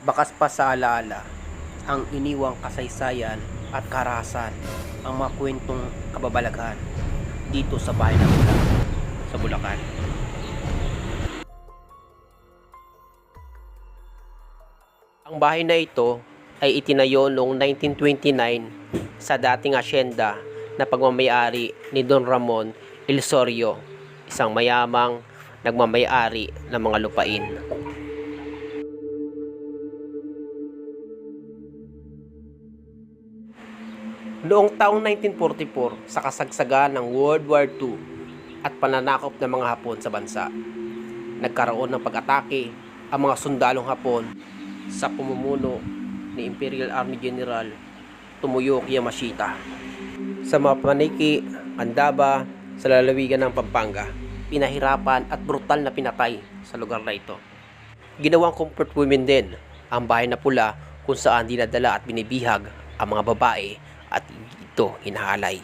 Bakas pa sa alaala ang iniwang kasaysayan at karahasan, ang mga kwentong kababalaghan dito sa bahay ng Bulacan, sa Bulacan. Ang bahay na ito ay itinayo noong 1929 sa dating asyenda na pagmamayari ni Don Ramon Ilsorio, isang mayamang nagmamayari ng mga lupain. Noong taong 1944, sa kasagsagan ng World War II at pananakop ng mga Hapon sa bansa, nagkaroon ng pag-atake ang mga sundalong Hapon sa pamumuno ni Imperial Army General Tomoyoki Yamashita sa mga paniki, Andaba, sa lalawigan ng Pampanga. Pinahirapan at brutal na pinatay sa lugar na ito. Ginawang comfort women din ang bahay na pula kung saan dinadala at binibihag ang mga babae at ito hinahalay.